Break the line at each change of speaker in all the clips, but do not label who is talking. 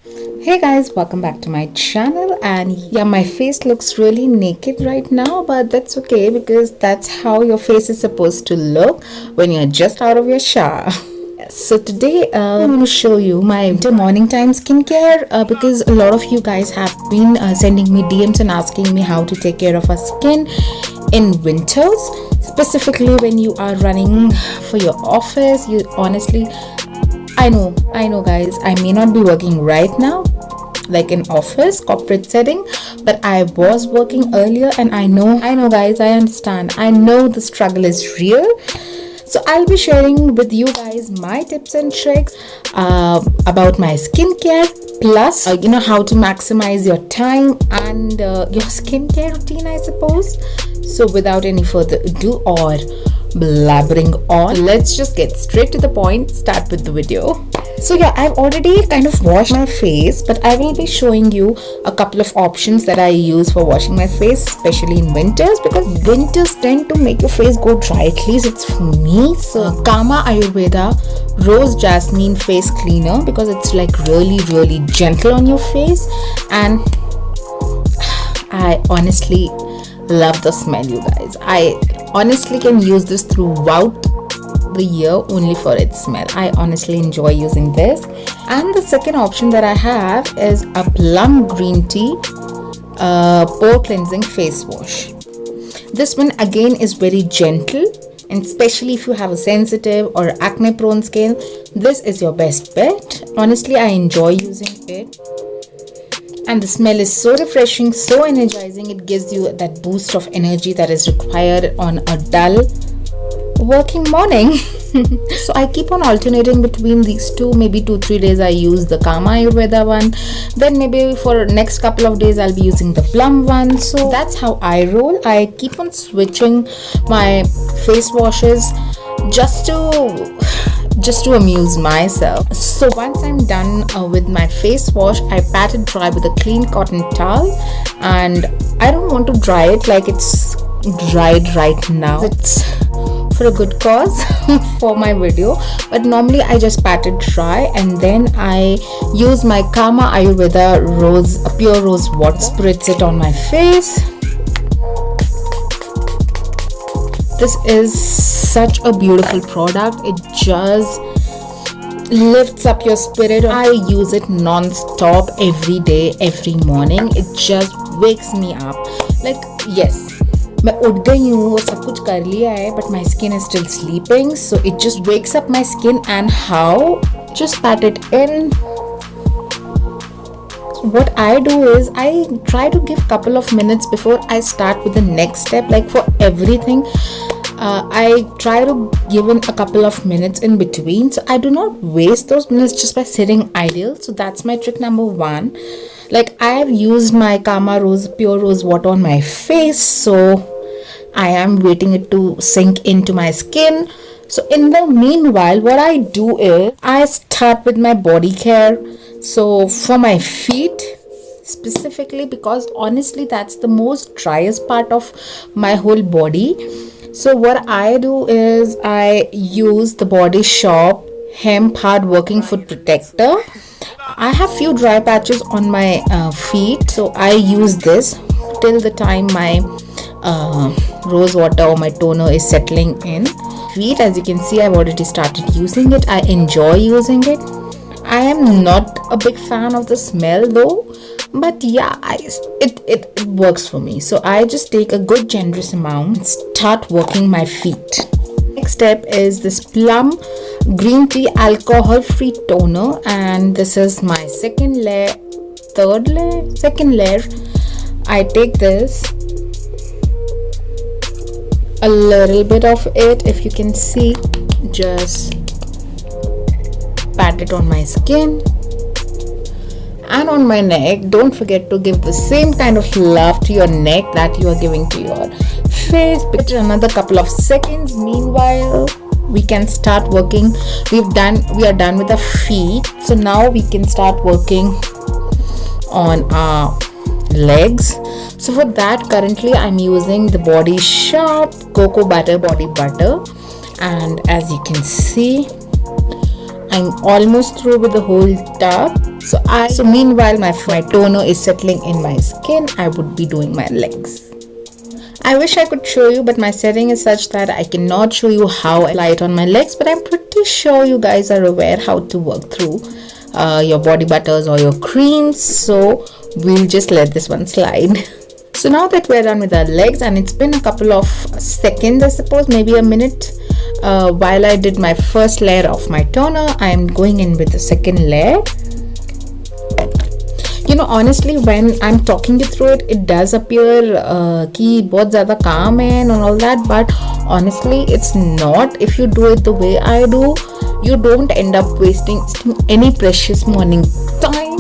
Hey guys, welcome back to my channel. And yeah, my face looks really naked right now, but that's okay because that's how your face is supposed to look when you're just out of your shower. So today I'm going to show you my winter morning time skincare because a lot of you guys have been sending me DMs and asking me how to take care of our skin in winters, specifically when you are running for your office. You honestly, I know guys, I may not be working right now like in office corporate setting, but I was working earlier, and I know guys, I understand, I know the struggle is real. So I'll be sharing with you guys my tips and tricks about my skincare, plus how to maximize your time and your skincare routine, I suppose. So without any further ado or blabbering on, let's just get straight to the point, start with the video. So yeah, I've already kind of washed my face, but I will be showing you a couple of options that I use for washing my face, especially in winters, because winters tend to make your face go dry, at least it's for me. So Kama Ayurveda Rose Jasmine face cleaner, because it's like really gentle on your face, and I honestly love the smell, you guys. I honestly can use this throughout the year only for its smell. I honestly enjoy using this. And the second option that I have is a Plum green tea pore cleansing face wash. This one again is very gentle, and especially if you have a sensitive or acne prone skin, this is your best bet. Honestly, I enjoy using it, and the smell is so refreshing, so energizing. It gives you that boost of energy that is required on a dull working morning. So I keep on alternating between these two. Maybe 2-3 days I use the Kama Ayurveda one, then maybe for next couple of days I'll be using the Plum one. So that's how I roll. I keep on switching my face washes just to amuse myself. So once I'm done with my face wash, I pat it dry with a clean cotton towel, and I don't want to dry it like it's dried right now. It's for a good cause for my video, but normally I just pat it dry, and then I use my Kama Ayurveda pure rose water, spritz it on my face. This is such a beautiful product. It just lifts up your spirit. I use it non-stop every day, every morning. It just wakes me up. Like, yes, मैं उठ गई हूँ, सब कुछ कर लिया है, but my skin is still sleeping, so it just wakes up my skin. And how? Just pat it in. What I do is I try to give couple of minutes before I start with the next step. Like for everything, I try to give in a couple of minutes in between, so I do not waste those minutes just by sitting idle. So that's my trick number one. Like, I have used my Kama pure rose water on my face, so I am waiting it to sink into my skin. So in the meanwhile, what I do is I start with my body care. So for my feet specifically, because honestly that's the most driest part of my whole body. So what I do is I use the Body Shop Hemp Hard Working Foot Protector. I have few dry patches on my feet, so I use this till the time my rose water or my toner is settling in. Feet, as you can see, I've already started using it. I enjoy using it. I am not a big fan of the smell though, but yeah, it works for me. So I just take a good generous amount and start working my feet. Next step is this Plum green tea alcohol free toner, and this is my second layer. I take this, a little bit of it, if you can see, just pat it on my skin and on my neck. Don't forget to give the same kind of love to your neck that you are giving to your face. Wait another couple of seconds. Meanwhile, we can start working. We are done with the feet, so now we can start working on our legs. So for that, currently I'm using the Body Shop Cocoa Butter Body Butter, and as you can see, I'm almost through with the whole tub. So meanwhile my toner is settling in my skin, I would be doing my legs. I wish I could show you, but my setting is such that I cannot show you how I apply it on my legs, but I'm pretty sure you guys are aware how to work through your body butters or your creams, so we'll just let this one slide. So now that we're done with our legs, and it's been a couple of seconds, I suppose, maybe a minute, while I did my first layer of my toner, I'm going in with the second layer. You know, honestly, when I'm talking you through it, it does appear कि बहुत ज़्यादा काम है and all that, but honestly, it's not. If you do it the way I do, you don't end up wasting any precious morning time.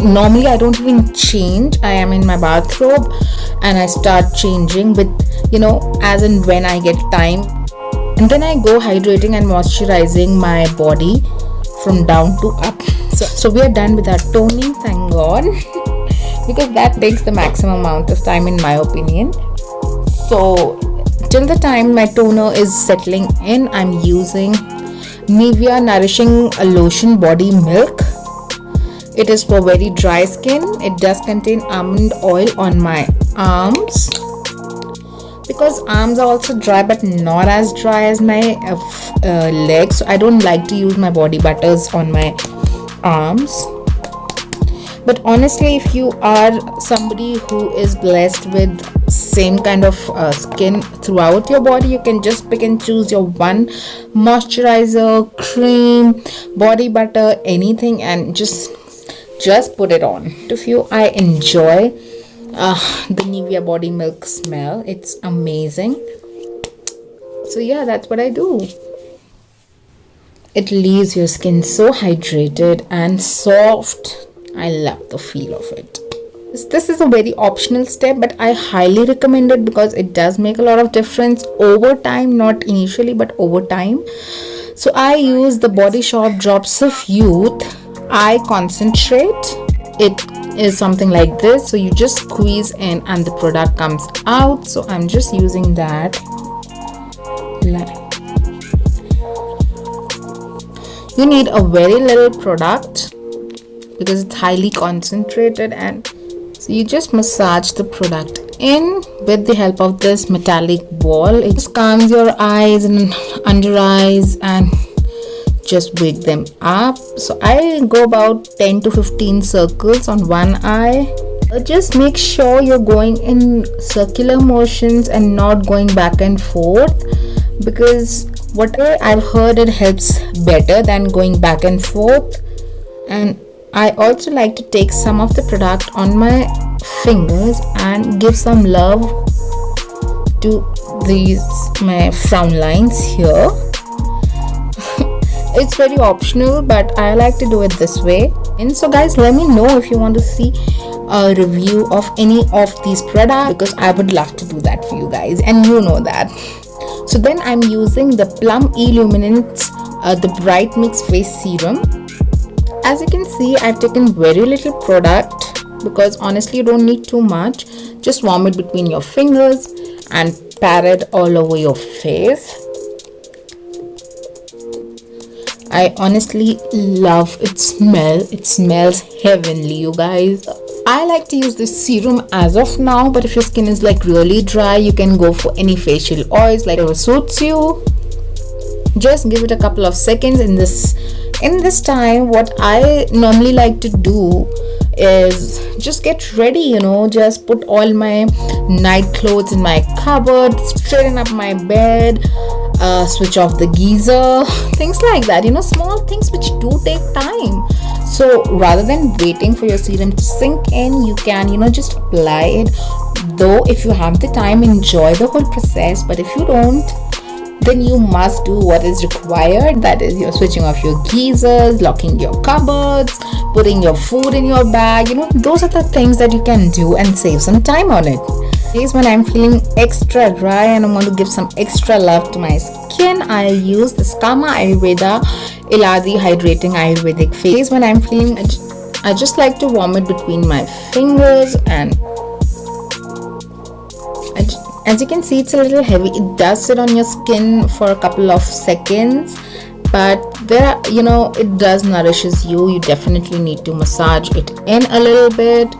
Normally, I don't even change. I am in my bathrobe and I start changing with, you know, as and when I get time. And then I go hydrating and moisturizing my body from down to up. So we are done with our toning, thank God, because that takes the maximum amount of time in my opinion. So till the time my toner is settling in, I'm using Nivea Nourishing Lotion Body Milk. It is for very dry skin. It does contain almond oil on my arms, because arms are also dry but not as dry as my legs, so I don't like to use my body butters on my arms. But honestly, if you are somebody who is blessed with same kind of skin throughout your body, you can just pick and choose your one moisturizer, cream, body butter, anything, and just put it on. If you, I enjoy the Nivea body milk smell. It's amazing. So yeah, that's what I do. It leaves your skin so hydrated and soft. I love the feel of it. This is a very optional step, but I highly recommend it because it does make a lot of difference over time, not initially but over time. So I use the Body Shop Drops of Youth Eye Concentrate. It is something like this, so you just squeeze in and the product comes out. So I'm just using that. You need a very little product because it's highly concentrated, and so you just massage the product in with the help of this metallic ball. It just calms your eyes and under eyes and just wake them up. So I go about 10 to 15 circles on one eye. Just make sure you're going in circular motions and not going back and forth, because what I've heard, it helps better than going back and forth. And I also like to take some of the product on my fingers and give some love to my frown lines here. It's very optional, but I like to do it this way. And so guys, let me know if you want to see a review of any of these products, because I would love to do that for you guys, and you know that. So then I'm using the Plum Luminence the Bright Mix Face Serum. As you can see, I've taken very little product because honestly you don't need too much. Just warm it between your fingers and pat it all over your face. I honestly love its smell. It smells heavenly, you guys. I like to use this serum as of now, but if your skin is like really dry, you can go for any facial oils, like whatever suits you. Just give it a couple of seconds. In this time, what I normally like to do is just get ready, you know, just put all my night clothes in my cupboard, straighten up my bed, switch off the geyser, things like that, you know, small things which do take time. So rather than waiting for your serum to sink in, you can, you know, just apply it. Though if you have the time, enjoy the whole process, but if you don't, then you must do what is required. That is, you're switching off your geysers, locking your cupboards, putting your food in your bag. You know, those are the things that you can do and save some time on it. Days when I'm feeling extra dry and I want to give some extra love to my skin, I use this Kama Ayurveda Iladi Hydrating Ayurvedic Face. When I'm feeling, I just like to warm it between my fingers, and as you can see, it's a little heavy. It does sit on your skin for a couple of seconds, but there are, it does nourishes you definitely need to massage it in a little bit.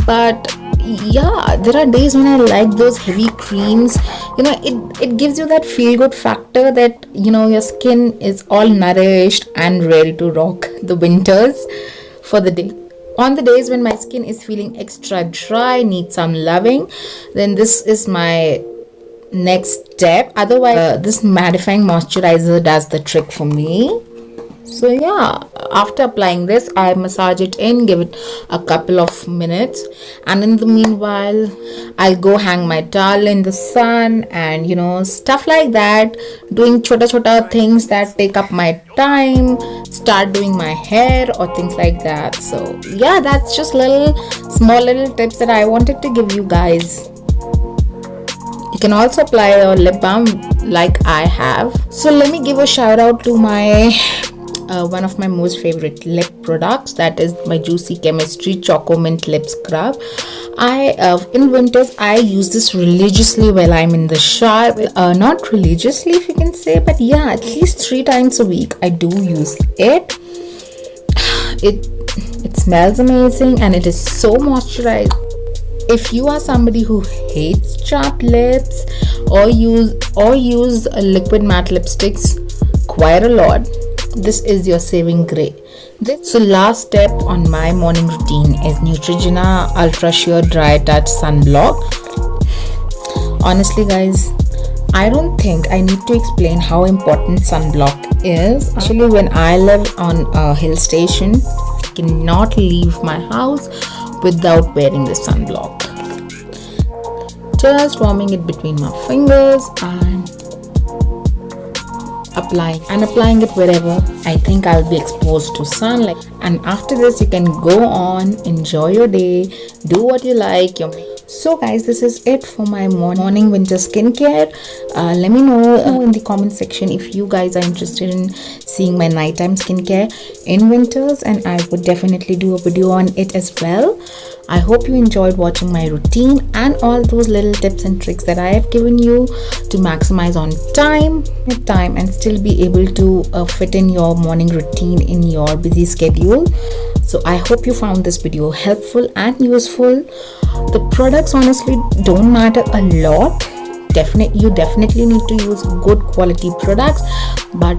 But yeah, there are days when I like those heavy creams. It gives you that feel good factor that your skin is all nourished and ready to rock the winters for the day. On the days when my skin is feeling extra dry, need some loving, then this is my next step. Otherwise, this mattifying moisturizer does the trick for me. So yeah, after applying this, I massage it in, give it a couple of minutes, and in the meanwhile I'll go hang my towel in the sun and stuff like that, doing chota things that take up my time, start doing my hair or things like that. So yeah, that's just small little tips that I wanted to give you guys. You can also apply a lip balm like I have. So let me give a shout out to my one of my most favorite lip products, that is my Juicy Chemistry Choco Mint Lip Scrub. In winters I use this religiously while I'm in the shower. Not religiously if you can say, but yeah, at least 3 times a week I do use it. It smells amazing and it is so moisturized. If you are somebody who hates chapped lips or use liquid matte lipsticks quite a lot, this is your saving grace. So last step on my morning routine is Neutrogena Ultra Sheer Dry Touch Sunblock. Honestly guys, I don't think I need to explain how important sunblock is. Actually, when I live on a hill station, I cannot leave my house without wearing the sunblock. Just warming it between my fingers and applying it wherever I think I'll be exposed to sunlight. And after this, you can go on, enjoy your day, do what you like. So guys, this is it for my morning winter skincare. Let me know in the comment section if you guys are interested in seeing my nighttime skincare in winters, and I would definitely do a video on it as well. I hope you enjoyed watching my routine and all those little tips and tricks that I have given you to maximize on time and still be able to fit in your morning routine in your busy schedule. So I hope you found this video helpful and useful. The products honestly don't matter a lot. You definitely need to use good quality products, but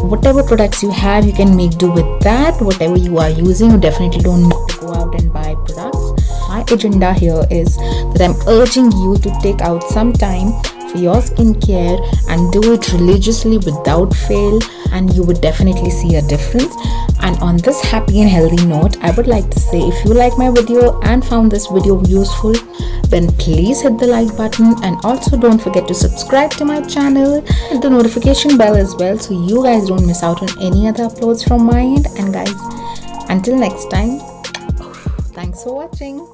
whatever products you have, you can make do with that. Whatever you are using, you definitely don't need to go out and buy products. My agenda here is that I'm urging you to take out some time for your skincare and do it religiously without fail, and you would definitely see a difference. And on this happy and healthy note, I would like to say, if you like my video and found this video useful, then please hit the like button, and also don't forget to subscribe to my channel, hit the notification bell as well, so you guys don't miss out on any other uploads from my end. And guys, until next time, thanks for watching.